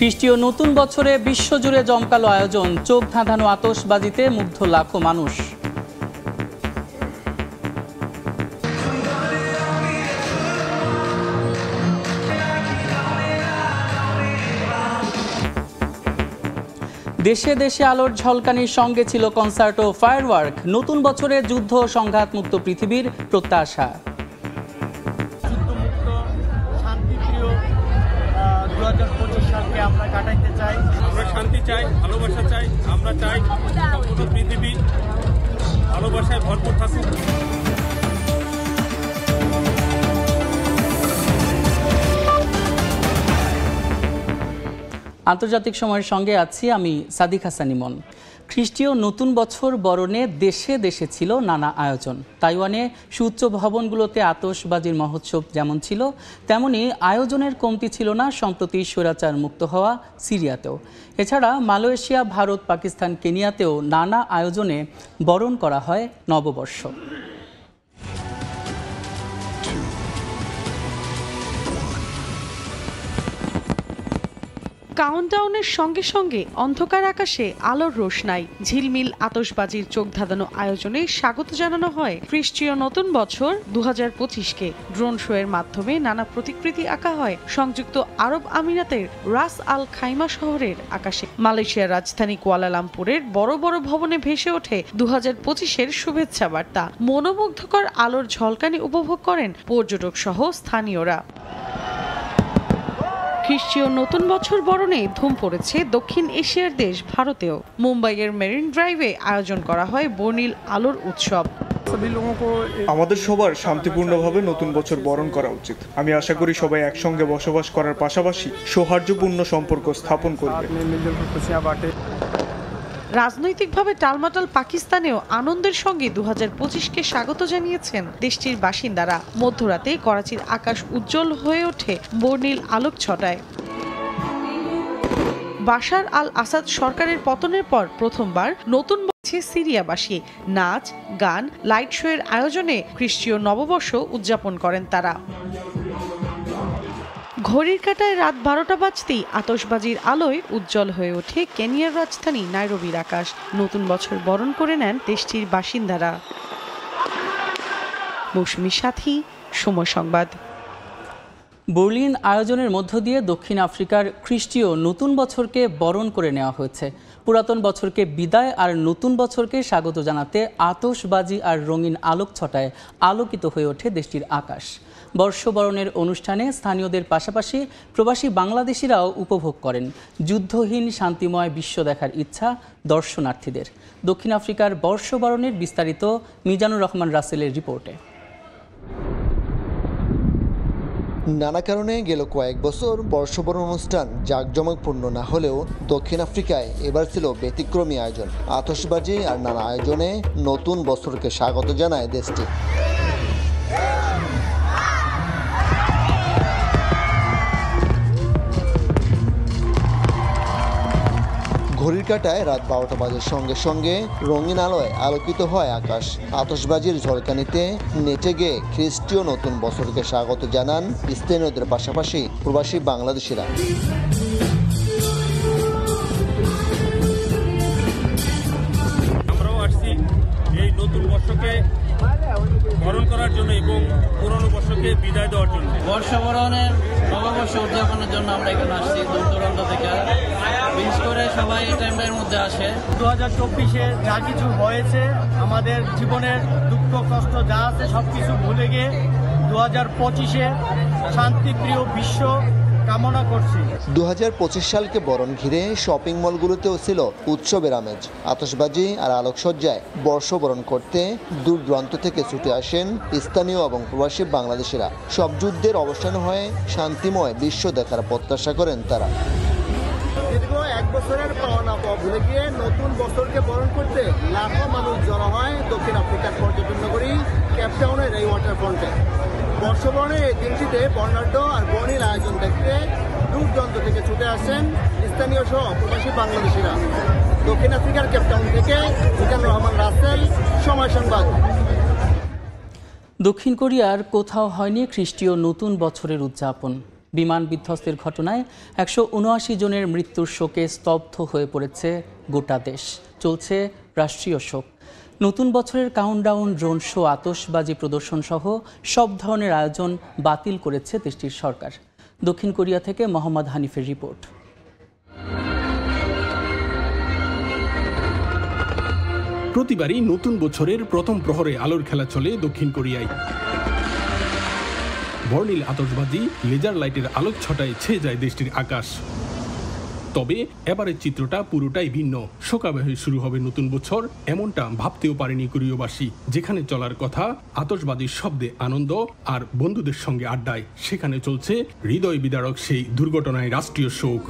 খ্রিস্টীয় নতুন বছরে বিশ্বজুড়ে জমকালো আয়োজন, চোখ ধাঁধানো আতশবাজিতে মুগ্ধ লাখো মানুষ। দেশে দেশে আলোর ঝলকানির সঙ্গে ছিল কনসার্ট ও ফায়ারওয়ার্ক। নতুন বছরে যুদ্ধ সংঘাতমুক্ত পৃথিবীর প্রত্যাশা। সালকে আমরা কাটাইতে চাই। আমরা শান্তি চাই, ভালোবাসা চাই। আমরা চাই সম্পূর্ণ পৃথিবী ভালোবাসায় ভরপুর থাকুক। আন্তর্জাতিক সময়ের সঙ্গে আছি আমি সাদিক হাসান ইমন। খ্রিস্টীয় নতুন বছর বরণে দেশে দেশে ছিল নানা আয়োজন। তাইওয়ানে সুউচ্চ ভবনগুলোতে আতশবাজির মহোৎসব যেমন ছিল, তেমনি আয়োজনের কমতি ছিল না সম্প্রতি স্বৈরাচার মুক্ত হওয়া সিরিয়াতেও। এছাড়া মালয়েশিয়া, ভারত, পাকিস্তান, কেনিয়াতেও নানা আয়োজনে বরণ করা হয় নববর্ষ। কাউন্টডাউনের সঙ্গে সঙ্গে অন্ধকার আকাশে আলোর রোশনাই, ঝিলমিল আতশবাজির চোখ ধাঁধানো আয়োজনে স্বাগত জানানো হয় খ্রিস্টীয় নতুন বছর 2025কে। ড্রোন শোয়ের মাধ্যমে নানা প্রতিকৃতি আঁকা হয় সংযুক্ত আরব আমিরাতের রাস আল খাইমা শহরের আকাশে। মালয়েশিয়ার রাজধানী কুয়ালালামপুরের বড় বড় ভবনে ভেসে ওঠে 2025-এর শুভেচ্ছা বার্তা। মনোমুগ্ধকর আলোর ঝলকানি উপভোগ করেন পর্যটক সহ স্থানীয়রা। খ্রিস্টীয় নতুন বছর বরণে ধুম পড়েছে দক্ষিণ এশিয়ার দেশ ভারতেও। মুম্বাইয়ের মেরিন ড্রাইভে আয়োজন করা হয় বর্ণিল আলোর উৎসব। আমাদের সবার শান্তিপূর্ণভাবে নতুন বছর বরণ করা উচিত। আমি আশা করি সবাই একসঙ্গে বসবাস করার পাশাপাশি সৌহার্দ্যপূর্ণ সম্পর্ক স্থাপন করবে। রাজনৈতিকভাবে টালমাটাল পাকিস্তানেও আনন্দের সঙ্গে 2025কে স্বাগত জানিয়েছেন দেশটির বাসিন্দারা। মধ্যরাতে করাচির আকাশ উজ্জ্বল হয়ে ওঠে বর্ণিল আলোক ছটায়। বাশার আল আসাদ সরকারের পতনের পর প্রথমবার নতুন বছরে সিরিয়াবাসী নাচ, গান, লাইট শোয়ের আয়োজনে খ্রিস্টীয় নববর্ষ উদযাপন করেন তারা। ঘড়ির কাঁটায় রাত 12টা বাজতেই আতশবাজির আলোয় উজ্জ্বল হয়ে ওঠে কেনিয়ার রাজধানী নাইরোবির আকাশ। নতুন বছর বরণ করে নেন দেশটির বাসিন্দারা। মৌসুমী সাথী, সময় সংবাদ। বার্লিন আয়োজনের মধ্য দিয়ে দক্ষিণ আফ্রিকার খ্রিস্টীয় নতুন বছরকে বরণ করে নেওয়া হয়েছে। পুরাতন বছরকে বিদায় আর নতুন বছরকে স্বাগত জানাতে আতশবাজি আর রঙিন আলোক ছটায় আলোকিত হয়ে ওঠে দেশটির আকাশ। বর্ষবরণের অনুষ্ঠানে স্থানীয়দের পাশাপাশি প্রবাসী বাংলাদেশিরাও উপভোগ করেন। যুদ্ধহীন শান্তিময় বিশ্ব দেখার ইচ্ছা দর্শনার্থীদের। দক্ষিণ আফ্রিকার বর্ষবরণের বিস্তারিত মিজানুর রহমান রাসেলের রিপোর্টে। নানা কারণে গেল কয়েক বছর বর্ষবরণ অনুষ্ঠান জাঁকজমকপূর্ণ না হলেও দক্ষিণ আফ্রিকায় এবার ছিল ব্যতিক্রমী আয়োজন। আতশবাজি আর নানা আয়োজনে নতুন বছরকে স্বাগত জানায় দেশটি। ঘড়ির কাঁটায় রাত 12টা বাজার সঙ্গে সঙ্গে রঙিন আলোয় আলোকিত হয় আকাশ। আতশবাজির ঝলকানিতে নেচে গিয়ে খ্রিস্টীয় নতুন বছরকে স্বাগত জানান স্থানীয়দের পাশাপাশি প্রবাসী বাংলাদেশিরা। আমরাও আসছি এই নতুন বর্ষকে বরণ করার জন্য এবং পুরনো বর্ষকে বিদায় দেওয়ার জন্য। বর্ষবরণের নববর্ষ উদযাপনের জন্য আমরা এখানে আসছি দূর দূরান্ত থেকে। বিশেষ করে সবাই এই টাইমের মধ্যে আসে। 2024-এ যা কিছু হয়েছে, আমাদের জীবনের দুঃখ কষ্ট যা আছে সবকিছু ভুলে গিয়ে 2025-এ শান্তিপ্রিয় বিশ্ব কামনা করছি। 2025 সালকে বরণ ঘিরে শপিং মলগুলোতেও ছিল উৎসবের আমেজ। আতশবাজি আর আলোকসজ্জায় বর্ষবরণ করতে দূর দূরান্ত থেকে ছুটে আসেন স্থানীয় এবং প্রবাসী বাংলাদেশিরা। সব যুদ্ধের অবসান হয়ে শান্তিময় বিশ্ব দেখার প্রত্যাশা করেন তারা। দীর্ঘ এক বছরের পাওনা ভুলে গিয়ে নতুন বছরকে বরণ করতে লাখো মানুষ জড়ো হয় দক্ষিণ আফ্রিকার পর্যটন নগরী কেপটাউনের এই ওয়াটারফ্রন্টে। বর্ষবরণের এই দিনটিতে বর্ণাঢ্য আর বর্ণিল আয়োজন দেখতে দূর দূরান্ত থেকে ছুটে আসেন স্থানীয় সহ প্রবাসী বাংলাদেশিরা। দক্ষিণ আফ্রিকার কেপটাউন থেকে মিজানুর রহমান রাসেল, সময় সংবাদ। দক্ষিণ কোরিয়ার কোথাও হয়নি খ্রিস্টীয় নতুন বছরের উদযাপন। বিমান বিধ্বস্তের ঘটনায় 179 জনের মৃত্যুর শোকে স্তব্ধ হয়ে পড়েছে গোটা দেশ। চলছে রাষ্ট্রীয় শোক। নতুন বছরের কাউন্টডাউন, ড্রোন শো, আতশবাজি প্রদর্শন সহ সব ধরনের আয়োজন বাতিল করেছে দেশটির সরকার। দক্ষিণ কোরিয়া থেকে মোহাম্মদ হানিফের রিপোর্ট। প্রতিবারই নতুন বছরের প্রথম প্রহরে আলোর খেলা চলে দক্ষিণ কোরিয়ায়। বর্ণিল আতশবাজি, লেজার লাইটের আলোক ছটায় ছেয়ে যায় দেশটির আকাশ। তবে এবারের চিত্রটা পুরোটাই ভিন্ন। শোকাবহে শুরু হবে নতুন বছর, এমনটা ভাবতেও পারেনি কোরিয়াবাসী। যেখানে চলার কথা আতশবাজির শব্দে আনন্দ আর বন্ধুদের সঙ্গে আড্ডায়, সেখানে চলছে হৃদয় বিদারক সেই দুর্ঘটনায় রাষ্ট্রীয় শোক।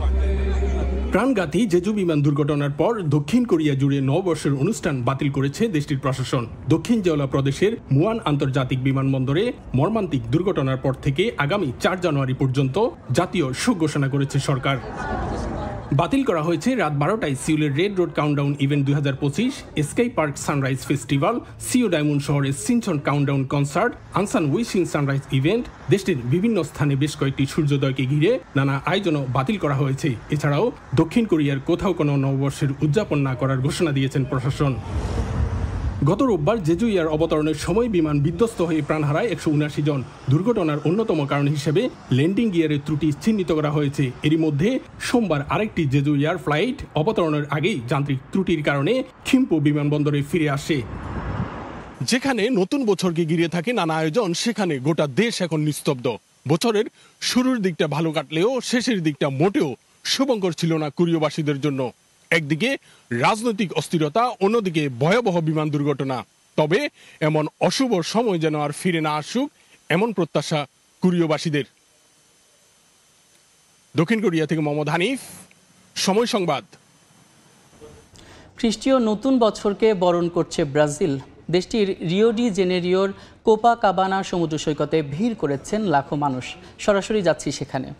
প্রাণঘাতী জেজু বিমান দুর্ঘটনার পর দক্ষিণ কোরিয়া জুড়ে নববর্ষের অনুষ্ঠান বাতিল করেছে দেশটির প্রশাসন। দক্ষিণ জেওলা প্রদেশের মুয়ান আন্তর্জাতিক বিমানবন্দরে মর্মান্তিক দুর্ঘটনার পর থেকে আগামী 4 জানুয়ারি পর্যন্ত জাতীয় শোক ঘোষণা করেছে সরকার। বাতিল করা হয়েছে রাত 12টায় সিউলের Red Road countdown event 2025, sky park sunrise festival, সিও ডায়মন্ড শহরের Sinchon countdown concert, Ansan wishing sunrise event. দেশটির বিভিন্ন স্থানে বেশ কয়েকটি সূর্যোদয়কে ঘিরে নানা আয়োজনও বাতিল করা হয়েছে। এছাড়াও দক্ষিণ কোরিয়ার কোথাও কোনো নববর্ষের উদযাপন না করার ঘোষণা দিয়েছেন প্রশাসন। গত রোববার জেজু এয়ার অবতরণের সময় বিমান বিধ্বস্ত হয়ে প্রাণ হারায় 179 জন। দুর্ঘটনার অন্যতম কারণ হিসেবে ল্যান্ডিং গিয়ারের ত্রুটি চিহ্নিত করা হয়েছে। এরই মধ্যে সোমবার আরেকটি জেজু এয়ার ফ্লাইট অবতরণের আগেই যান্ত্রিক ত্রুটির কারণে থিম্পু বিমানবন্দরে ফিরে আসে। যেখানে নতুন বছরকে ঘিরে থাকে নানা আয়োজন, সেখানে গোটা দেশ এখন নিস্তব্ধ। বছরের শুরুর দিকটা ভালো কাটলেও শেষের দিকটা মোটেও শুভঙ্কর ছিল না কোরিয়াবাসীদের জন্য। একদিকে রাজনৈতিক অস্থিরতা, অন্যদিকে ভয়াবহ বিমান দুর্ঘটনা। তবে এমন অশুভ সময় যেন আর ফিরে না আসুক, এমন প্রত্যাশা কোরিয়াবাসীদের। দক্ষিণ কোরিয়া থেকে মোহাম্মদ হানিফ, সময় সংবাদ। খ্রিস্টীয় নতুন বছরকে বরণ করছে ব্রাজিল। দেশটির রিও ডি জেনেরিওর কোপাকাবানা সমুদ্র সৈকতে ভিড় করেছেন লাখো মানুষ। সরাসরি যাচ্ছি সেখানে।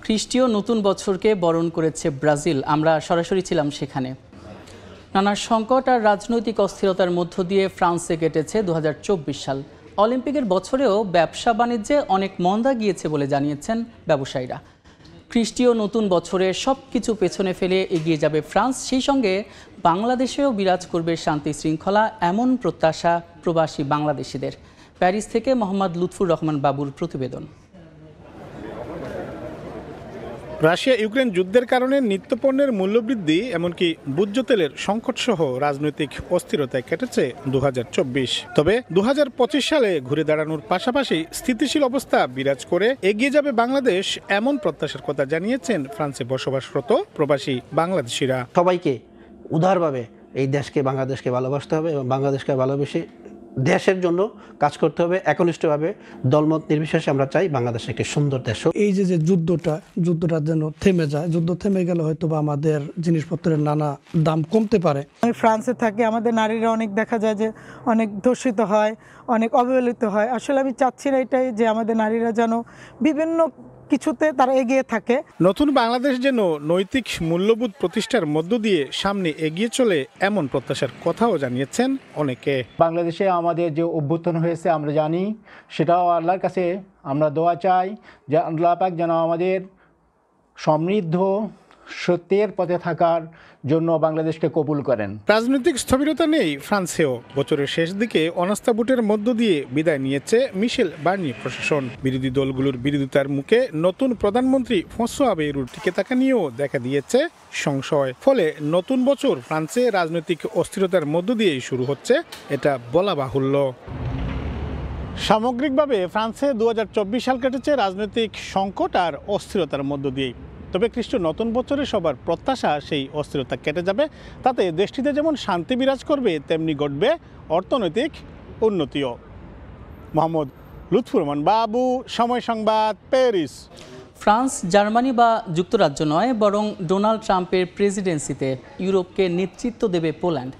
খ্রিস্টীয় নতুন বছরকে বরণ করেছে ব্রাজিল। আমরা সরাসরি ছিলাম সেখানে। নানা সংকট আর রাজনৈতিক অস্থিরতার মধ্য দিয়ে ফ্রান্সে কেটেছে 2024 সাল। অলিম্পিকের বছরেও ব্যবসা বাণিজ্যে অনেক মন্দা গিয়েছে বলে জানিয়েছেন ব্যবসায়ীরা। খ্রিস্টীয় নতুন বছরে সব কিছু পেছনে ফেলে এগিয়ে যাবে ফ্রান্স। সেই সঙ্গে বাংলাদেশেও বিরাজ করবে শান্তি শৃঙ্খলা, এমন প্রত্যাশা প্রবাসী বাংলাদেশিদের। প্যারিস থেকে মোহাম্মদ লুৎফুর রহমান বাবুর প্রতিবেদন। রাশিয়া ইউক্রেন যুদ্ধের কারণে নিত্যপণ্যের মূল্যবৃদ্ধি, এমনকি ভোজ্য তেলের সংকট সহ রাজনৈতিক অস্থিরতায় কেটেছে 2024। তবে 2025 সালে ঘুরে দাঁড়ানোর পাশাপাশি স্থিতিশীল অবস্থা বিরাজ করে এগিয়ে যাবে বাংলাদেশ, এমন প্রত্যাশার কথা জানিয়েছেন ফ্রান্সে বসবাসরত প্রবাসী বাংলাদেশিরা। সবাইকে উদারভাবে এই দেশকে, বাংলাদেশকে ভালোবাসতে হবে এবং বাংলাদেশকে ভালোবেসে দেশের জন্য কাজ করতে হবে একনিষ্ঠভাবে, দলমত নির্বিশেষে। আমরা চাই বাংলাদেশ একটি সুন্দর দেশ। এই যে যুদ্ধটা যেন থেমে যায়। যুদ্ধ থেমে গেলে হয়তো বা আমাদের জিনিসপত্রের নানা দাম কমতে পারে। আমি ফ্রান্সে থাকি, আমাদের নারীরা অনেক দেখা যায় যে অনেক ধর্ষিত হয়, অনেক অবহেলিত হয়। আসলে আমি চাচ্ছি না এটাই, যে আমাদের নারীরা যেন বিভিন্ন কিছুতে তারা এগিয়ে থাকে। নতুন বাংলাদেশ যেন নৈতিক মূল্যবোধ প্রতিষ্ঠার মধ্য দিয়ে সামনে এগিয়ে চলে, এমন প্রত্যাশার কথাও জানিয়েছেন অনেকে। বাংলাদেশে আমাদের যে অভ্যুত্থান হয়েছে আমরা জানি, সেটাও আল্লাহর কাছে আমরা দোয়া চাই যে আল্লাহ পাক যেন আমাদের সমৃদ্ধ সত্যের পথে থাকার জন্য বাংলাদেশকে কবুল করেন। রাজনৈতিক স্থবিরতা নেই ফ্রান্সেও। বছরের শেষ দিকে অনাস্থা ভোটের মধ্য দিয়ে বিদায় নিয়েছে মিশেল বার্নি প্রশাসন। বিরোধী দলগুলোর বিরোধিতার মুখে নতুন প্রধানমন্ত্রী ফ্রাঁসোয়া বেইরুর টিকে থাকা নিয়েও দেখা দিয়েছে সংশয়। ফলে নতুন বছর ফ্রান্সে রাজনৈতিক অস্থিরতার মধ্য দিয়েই শুরু হচ্ছে, এটা বলা বাহুল্য। সামগ্রিকভাবে ফ্রান্সে 2024 সাল কেটেছে রাজনৈতিক সংকট আর অস্থিরতার মধ্য দিয়েই। তবে খ্রিস্ট নতুন বছরে সবার প্রত্যাশা সেই অস্থিরতা কেটে যাবে, তাতে দেশটিতে যেমন শান্তি বিরাজ করবে তেমনি ঘটবে অর্থনৈতিক উন্নতিও। মোহাম্মদ লুৎফুর রহমান বাবু, সময় সংবাদ, প্যারিস। ফ্রান্স, জার্মানি বা যুক্তরাজ্য নয়, বরং ডোনাল্ড ট্রাম্পের প্রেসিডেন্সিতে ইউরোপকে নেতৃত্ব দেবে পোল্যান্ড।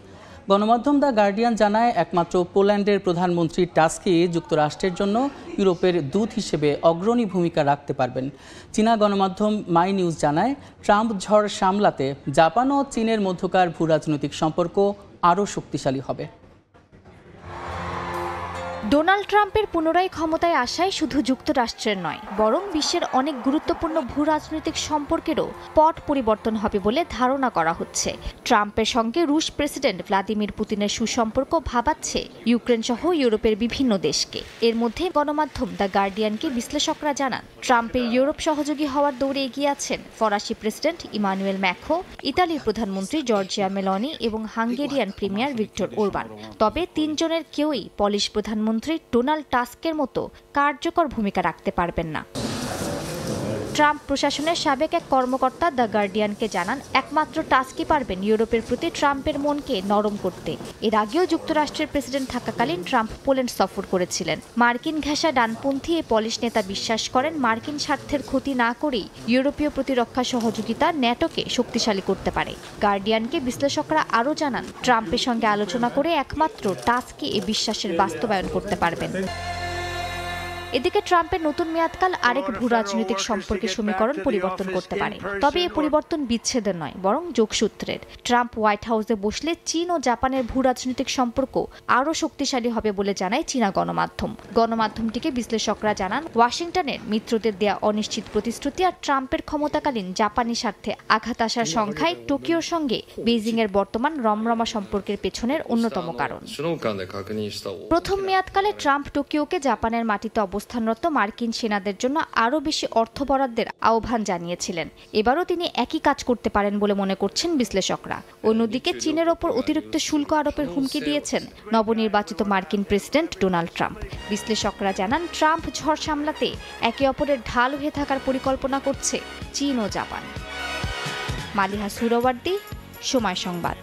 গণমাধ্যম দ্য গার্ডিয়ান জানায়, একমাত্র পোল্যান্ডের প্রধানমন্ত্রী টাস্কি যুক্তরাষ্ট্রের জন্য ইউরোপের দূত হিসেবে অগ্রণী ভূমিকা রাখতে পারবেন। চীনা গণমাধ্যম মাই নিউজ জানায়, ট্রাম্প ঝড় সামলাতে জাপান ও চীনের মধ্যকার ভূরাজনৈতিক সম্পর্ক আরও শক্তিশালী হবে। ডোনাল্ড ট্রাম্পের পুনরায় ক্ষমতায় আসায় শুধু যুক্তরাষ্ট্রের নয়, বরং বিশ্বের অনেক গুরুত্বপূর্ণ ভূরাজনৈতিক সম্পর্কেরও পট পরিবর্তন হবে বলে ধারণা করা হচ্ছে। ট্রাম্পের সঙ্গে রুশ প্রেসিডেন্ট ভ্লাদিমির পুতিনের সুসম্পর্ক ভাবাচ্ছে ইউক্রেন সহ ইউরোপের বিভিন্ন দেশকে। এর মধ্যে গণমাধ্যম দ্য গার্ডিয়ানকে বিশ্লেষকরা জানান, ট্রাম্পের ইউরোপ সহযোগী হওয়ার দৌড়ে এগিয়ে আছেন ফরাসি প্রেসিডেন্ট ইমানুয়েল ম্যাক্রো, ইতালির প্রধানমন্ত্রী জর্জিয়া মেলোনি এবং হাঙ্গেরিয়ান প্রিমিয়ার ভিক্টর ওরবান। তবে তিনজনের কেউই পলিশ প্রধানমন্ত্রী ডোনাল্ড টাস্কের মতো কার্যকর ভূমিকা রাখতে পারবেন না। ট্রাম্প প্রশাসনের সাবেক এক কর্মকর্তা দ্য গার্ডিয়ানকে জানান, একমাত্র টাস্কই পারবেন ইউরোপের প্রতি ট্রাম্পের মনকে নরম করতে। এর আগেও যুক্তরাষ্ট্রের প্রেসিডেন্ট থাকাকালীন ট্রাম্প পোল্যান্ড সফর করেছিলেন। মার্কিন ঘেঁষা ডানপন্থী এ পলিশ নেতা বিশ্বাস করেন, মার্কিন স্বার্থের ক্ষতি না করেই ইউরোপীয় প্রতিরক্ষা সহযোগিতা ন্যাটোকে শক্তিশালী করতে পারে। গার্ডিয়ানকে বিশ্লেষকরা আরও জানান, ট্রাম্পের সঙ্গে আলোচনা করে একমাত্র টাস্কই এ বিশ্বাসের বাস্তবায়ন করতে পারবেন। এদিকে ট্রাম্পের নতুন মেয়াদকাল আরেক ভূরাজনৈতিক সম্পর্কের সমীকরণ পরিবর্তন করতে পারে। তবে এই পরিবর্তন বিচ্ছেদের নয়, বরং যোগসূত্রের। ট্রাম্প হোয়াইট হাউসে বসলে চীন ও জাপানের ভূরাজনৈতিক সম্পর্ক আরও শক্তিশালী হবে বলে জানায় চীনা গণমাধ্যম। গণমাধ্যমটিকে বিশ্লেষকরা জানান, ওয়াশিংটনের মিত্রদের দেয়া অনিশ্চিত প্রতিশ্রুতি আর ট্রাম্পের ক্ষমতাকালীন জাপানি স্বার্থে আঘাত আসার সংখ্যায় টোকিওর সঙ্গে বেইজিংয়ের বর্তমান রমরমা সম্পর্কের পেছনের অন্যতম কারণ। প্রথম মেয়াদকালে ট্রাম্প টোকিওকে জাপানের মাটিতে অবস্থানরত মার্কিন সেনাদের জন্য আরও বেশি অর্থ বরাদ্দের আহ্বান জানিয়েছিলেন। এবারও তিনি একই কাজ করতে পারেন বলে মনে করছেন বিশ্লেষকরা। অন্যদিকে চীনের ওপর অতিরিক্ত শুল্ক আরোপের হুমকি দিয়েছেন নবনির্বাচিত মার্কিন প্রেসিডেন্ট ডোনাল্ড ট্রাম্প। বিশ্লেষকরা জানান, ট্রাম্প ঝড় সামলাতে একে অপরের ঢাল হয়ে থাকার পরিকল্পনা করছে চীন ও জাপান। মালিহা সুরওয়ার্দী, সময় সংবাদ।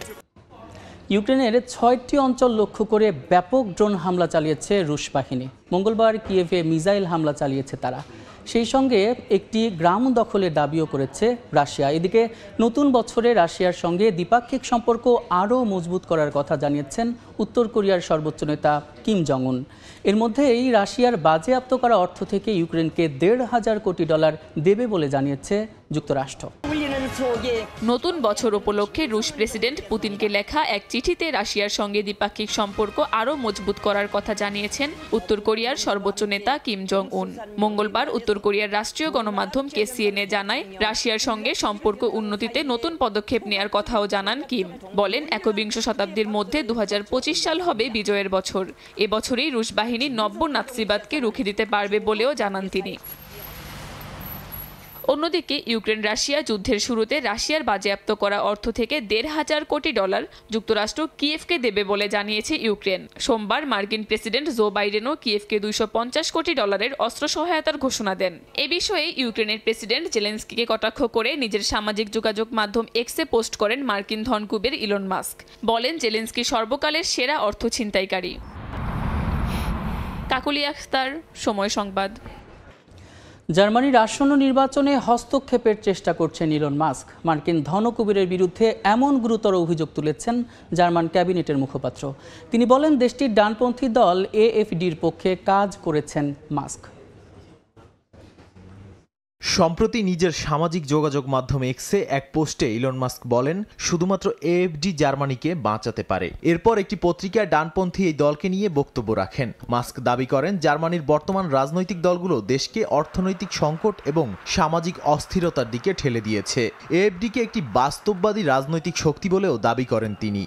ইউক্রেনের 6টি অঞ্চল লক্ষ্য করে ব্যাপক ড্রোন হামলা চালিয়েছে রুশ বাহিনী। মঙ্গলবার কিয়েভে মিসাইল হামলা চালিয়েছে তারা। সেই সঙ্গে একটি গ্রাম দখলের দাবিও করেছে রাশিয়া। এদিকে নতুন বছরে রাশিয়ার সঙ্গে দ্বিপাক্ষিক সম্পর্ক আরও মজবুত করার কথা জানিয়েছেন উত্তর কোরিয়ার সর্বোচ্চ নেতা কিম জং উন। এর মধ্যেই রাশিয়ার বাজেয়াপ্ত করা অর্থ থেকে ইউক্রেনকে $1,500 কোটি দেবে বলে জানিয়েছে যুক্তরাষ্ট্র। নতুন বছর উপলক্ষে রুশ প্রেসিডেন্ট পুতিনকে লেখা এক চিঠিতে রাশিয়ার সঙ্গে দ্বিপাক্ষিক সম্পর্ক আরও মজবুত করার কথা জানিয়েছেন উত্তর কোরিয়ার সর্বোচ্চ নেতা কিম জং উন। মঙ্গলবার উত্তর কোরিয়ার রাষ্ট্রীয় গণমাধ্যম KCNA জানায়, রাশিয়ার সঙ্গে সম্পর্ক উন্নতিতে নতুন পদক্ষেপ নেয়ার কথাও জানান কিম। বলেন, একবিংশ শতাব্দীর মধ্যে 2025 সাল হবে বিজয়ের বছর। এবছরেই রুশ বাহিনী নব্য নাৎসিবাদকে রুখে দিতে পারবে বলেও জানান তিনি। অন্যদিকে ইউক্রেন রাশিয়া যুদ্ধের শুরুতে রাশিয়ার বাজেয়াপ্ত করা অর্থ থেকে $1,500 কোটি যুক্তরাষ্ট্র কিয়েভকে দেবে বলে জানিয়েছে ইউক্রেন। সোমবার মার্কিন প্রেসিডেন্ট জো বাইডেনও কিয়েভকে $250 কোটি অস্ত্র সহায়তার ঘোষণা দেন। এ বিষয়ে ইউক্রেনের প্রেসিডেন্ট জেলেনস্কিকে কটাক্ষ করে নিজের সামাজিক যোগাযোগ মাধ্যম এক্সে পোস্ট করেন মার্কিন ধনকুবের ইলন মাস্ক। বলেন, জেলেনস্কি সর্বকালের সেরা অর্থ ছিনতাইকারী। কাকুলি আখতার, সময় সংবাদ। জার্মানির আসন্ন নির্বাচনে হস্তক্ষেপের চেষ্টা করছেন ইলন মাস্ক। মার্কিন ধনকুবেরের বিরুদ্ধে এমন গুরুতর অভিযোগ তুলেছেন জার্মান ক্যাবিনেটের মুখপাত্র। তিনি বলেন, দেশটির ডানপন্থী দল AfD'র পক্ষে কাজ করেছেন মাস্ক। সম্প্রতি নিজের সামাজিক যোগাযোগ মাধ্যম এক্সে এক পোস্টে ইলন মাস্ক বলেন, শুধুমাত্র এএফডি জার্মানিকে বাঁচাতে পারে। এরপর একটি পত্রিকায় ডানপন্থী এই দলকে নিয়ে বক্তব্য রাখেন। মাস্ক দাবি করেন, জার্মানির বর্তমান রাজনৈতিক দলগুলো দেশকে অর্থনৈতিক সংকট এবং সামাজিক অস্থিরতার দিকে ঠেলে দিয়েছে। এএফডিকে একটি বাস্তববাদী রাজনৈতিক শক্তি বলেও দাবি করেন তিনি।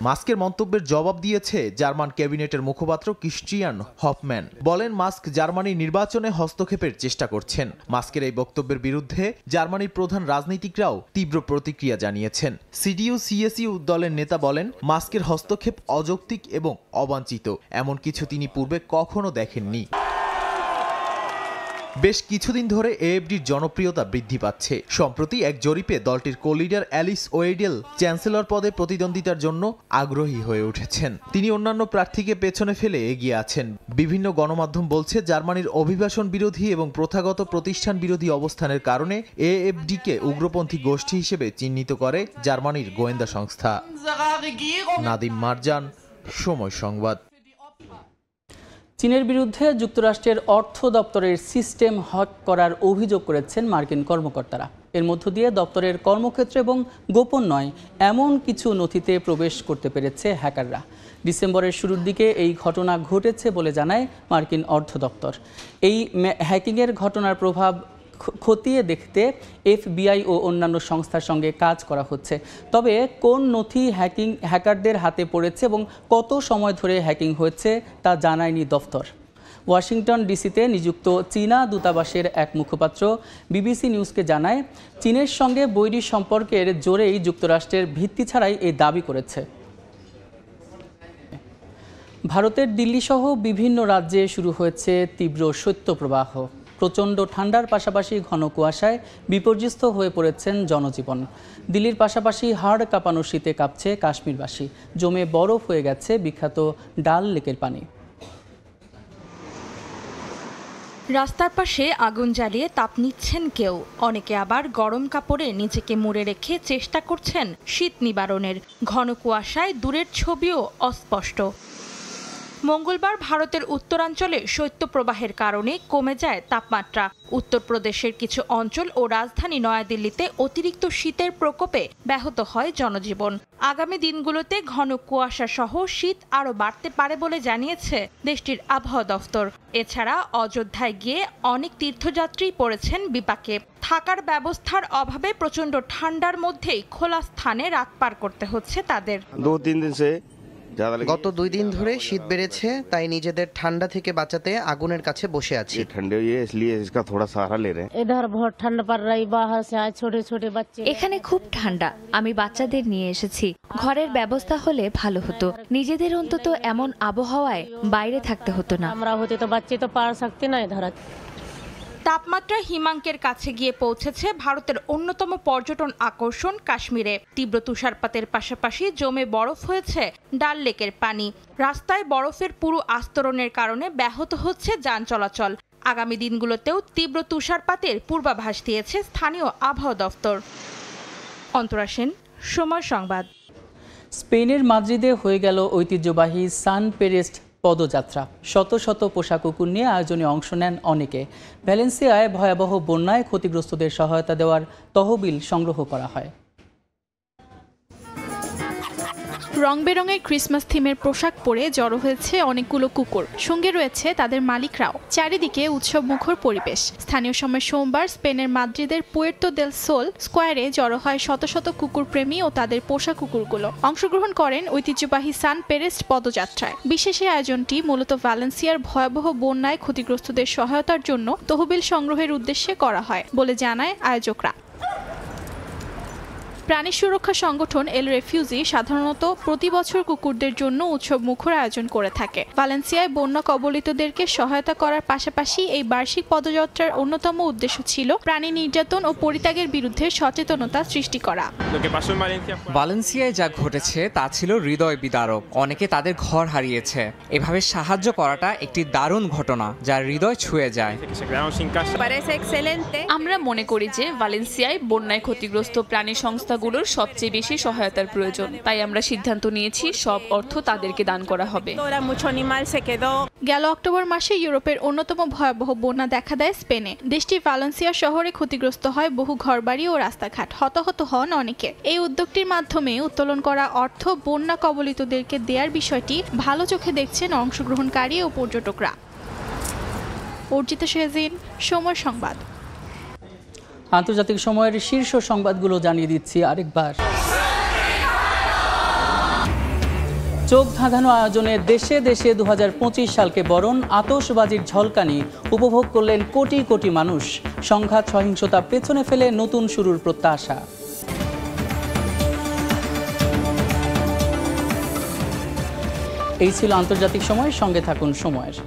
মাস্কের মন্তব্যের জবাব দিয়েছে জার্মান ক্যাবিনেটের মুখপাত্র ক্রিস্টিয়ান হফম্যান। বলেন, মাস্ক জার্মানির নির্বাচনে হস্তক্ষেপের চেষ্টা করছেন। মাস্কের এই বক্তব্যের বিরুদ্ধে জার্মানির প্রধান রাজনীতিকরাও তীব্র প্রতিক্রিয়া জানিয়েছেন। CDU-CSU দলের নেতা বলেন, মাস্কের হস্তক্ষেপ অযৌক্তিক এবং অবাঞ্ছিত। এমন কিছু তিনি পূর্বে কখনো দেখেননি। বেশ কিছুদিন ধরে এএফডির জনপ্রিয়তা বৃদ্ধি পাচ্ছে। সম্প্রতি এক জরিপে দলটির কো-লিডার অ্যালিস ওয়েডেল চ্যান্সেলর পদে প্রতিদ্বন্দ্বিতার জন্য আগ্রহী হয়ে উঠেছেন। তিনি অন্যান্য প্রার্থীকে পেছনে ফেলে এগিয়ে আছেন। বিভিন্ন গণমাধ্যম বলছে, জার্মানির অভিবাসন বিরোধী এবং প্রথাগত প্রতিষ্ঠান বিরোধী অবস্থানের কারণে এএফডিকে উগ্রপন্থী গোষ্ঠী হিসেবে চিহ্নিত করে জার্মানির গোয়েন্দা সংস্থা। নাদিম মারজান, সময় সংবাদ। চীনের বিরুদ্ধে যুক্তরাষ্ট্রের অর্থ দপ্তরের সিস্টেম হ্যাক করার অভিযোগ করেছেন মার্কিন কর্মকর্তারা। এর মধ্য দিয়ে দপ্তরের কর্মক্ষেত্র এবং গোপন নয় এমন কিছু নথিতে প্রবেশ করতে পেরেছে হ্যাকাররা। ডিসেম্বরের শুরুর দিকে এই ঘটনা ঘটেছে বলে জানায় মার্কিন অর্থ দপ্তর। এই হ্যাকিংয়ের ঘটনার প্রভাব খতিয়ে দেখতে FBI ও অন্যান্য সংস্থার সঙ্গে কাজ করা হচ্ছে। তবে কোন নথি হ্যাকারদের হাতে পড়েছে এবং কত সময় ধরে হ্যাকিং হয়েছে তা জানায়নি দফতর। ওয়াশিংটন ডিসিতে নিযুক্ত চীনা দূতাবাসের এক মুখপাত্র BBC নিউজকে জানায়, চীনের সঙ্গে বৈরী সম্পর্কের জোরেই যুক্তরাষ্ট্রের ভিত্তি ছাড়াই এই দাবি করেছে। ভারতের দিল্লিসহ বিভিন্ন রাজ্যে শুরু হয়েছে তীব্র শৈত্যপ্রবাহ। প্রচণ্ড ঠান্ডার পাশাপাশি ঘন কুয়াশায় বিপর্যস্ত হয়ে পড়েছেন জনজীবন। দিল্লির পাশাপাশি হাড় কাঁপানো শীতে কাঁপছে কাশ্মীরবাসী। জমে বরফ হয়ে গেছে বিখ্যাত ডাল লেকের পানি। রাস্তার পাশে আগুন জ্বালিয়ে তাপ নিচ্ছেন কেউ, অনেকে আবার গরম কাপড়ে নিজেকে মুড়ে রেখে চেষ্টা করছেন শীত নিবারণের। ঘন কুয়াশায় দূরের ছবিও অস্পষ্ট। মঙ্গলবার ভারতের উত্তরাঞ্চলে শৈত্যপ্রবাহের কারণে কমে যায় তাপমাত্রা। উত্তরপ্রদেশের কিছু অঞ্চল ও রাজধানী নয়াদিল্লিতে অতিরিক্ত শীতের প্রকোপে ব্যাহত হয় জনজীবন। আগামী দিনগুলোতে ঘন কুয়াশা সহ শীত আরও বাড়তে পারে বলে জানিয়েছে দেশটির আবহাওয়া দফতর। এছাড়া অযোধ্যায় গিয়ে অনেক তীর্থযাত্রী পড়েছেন বিপাকে। থাকার ব্যবস্থার অভাবে প্রচণ্ড ঠান্ডার মধ্যেই খোলা স্থানে রাত পার করতে হচ্ছে তাদের। গত 2 দিন ধরে শীত বেড়েছে, তাই নিজেদের ঠান্ডা থেকে বাঁচাতে আগুনের কাছে বসে আছি। এখানে খুব ঠান্ডা, আমি বাচ্চাদের নিয়ে এসেছি। ঘরের ব্যবস্থা হলে ভালো হতো, নিজেদের অন্তত এমন আবহাওয়ায় বাইরে থাকতে হতো না। আমরা হতে তো বাচ্চা তো পার থাকতে না ধরা। তাপমাত্রা হিমাঙ্কের কাছে গিয়ে পৌঁছেছে ভারতের অন্যতম পর্যটন আকর্ষণ কাশ্মীরে। তীব্র তুষারপাতের পাশাপাশি জমে বরফ হয়েছে ডাল লেকের পানি। রাস্তায় বরফের পুরো আস্তরণের কারণে ব্যাহত হচ্ছে যান চলাচল। আগামী দিনগুলোতেও তীব্র তুষারপাতের পূর্বাভাস দিয়েছে স্থানীয় আবহাওয়া দফতর। অন্তরা সেন, সময় সংবাদ। স্পেনের মাদ্রিদে হয়ে গেল ঐতিহ্যবাহী সান পেরেস্ট পদযাত্রা। শত শত পোশাক কুকুর নিয়ে আয়োজনে অংশ নেন অনেকে। ভ্যালেন্সিয়ায় ভয়াবহ বন্যায় ক্ষতিগ্রস্তদের সহায়তা দেওয়ার তহবিল সংগ্রহ করা হয়। রং বেরঙের ক্রিসমাস থিমের পোশাক পরে জড়ো হয়েছে অনেকগুলো কুকুর, সঙ্গে রয়েছে তাদের মালিকরাও। চারিদিকে উৎসব মুখর পরিবেশ। স্থানীয় সময় সোমবার স্পেনের মাদ্রিদের পুয়ের্তো দেল সোল স্কোয়ারে জড়ো হয় শত শত কুকুর প্রেমী ও তাদের পোষা কুকুরগুলো। অংশগ্রহণ করেন ঐতিহ্যবাহী সান পেরেস্ট পদযাত্রায়। বিশেষ আয়োজনটি মূলত ভ্যালেন্সিয়ার ভয়াবহ বন্যায় ক্ষতিগ্রস্তদের সহায়তার জন্য তহবিল সংগ্রহের উদ্দেশ্যে করা হয় বলে জানায় আয়োজকরা। প্রাণী সুরক্ষা সংগঠন এল রেফিউজি সাধারণত প্রতি বছর কুকুরদের জন্য উৎসব মুখর আয়োজন করে থাকে। ভ্যালেন্সিয়ায় বন্যা কবলিতদেরকে সহায়তা করার পাশাপাশি এই বার্ষিক পদযাত্রার অন্যতম উদ্দেশ্য ছিল প্রাণী নির্যাতন ও পরিত্যাগের বিরুদ্ধে সচেতনতা সৃষ্টি করা। ভ্যালেন্সিয়ায় যা ঘটেছে তা ছিল হৃদয় বিদারক। অনেকে তাদের ঘর হারিয়েছে। এভাবে সাহায্য করাটা একটি দারুণ ঘটনা যা হৃদয় ছুঁয়ে যায়। আমরা মনে করি যে ভ্যালেন্সিয়ায় বন্যায় ক্ষতিগ্রস্ত প্রাণী সংস্থা সংস্থাগুলোর সবচেয়ে বেশি সহায়তার প্রয়োজন, তাই আমরা সিদ্ধান্ত নিয়েছি সব অর্থ তাদেরকে দান করা হবে। গেল অক্টোবর মাসে ইউরোপের অন্যতম ভয়াবহ বন্যা দেখা দেয় স্পেনে। দেশটির ভালেন্সিয়া শহরে ক্ষতিগ্রস্ত হয় বহু ঘরবাড়ি ও রাস্তাঘাট, হতাহত হন অনেকে। এই উদ্যোগটির মাধ্যমে উত্তোলন করা অর্থ বন্যা কবলিতদেরকে দেওয়ার বিষয়টি ভালো চোখে দেখছেন অংশগ্রহণকারী ও পর্যটকরা। অর্জিতা শেহজিন, সময় সংবাদ। আন্তর্জাতিক সময়ের শীর্ষ সংবাদগুলো জানিয়ে দিচ্ছি আরেকবার। চোখ ধাঁধানো আয়োজনে দেশে দেশে 2025 সালকে বরণ, আতশবাজির ঝলকানি উপভোগ করলেন কোটি কোটি মানুষ। সংঘাত সহিংসতা পেছনে ফেলে নতুন শুরুর প্রত্যাশা। এই ছিল আন্তর্জাতিক সময়। সঙ্গে থাকুন সময়ের।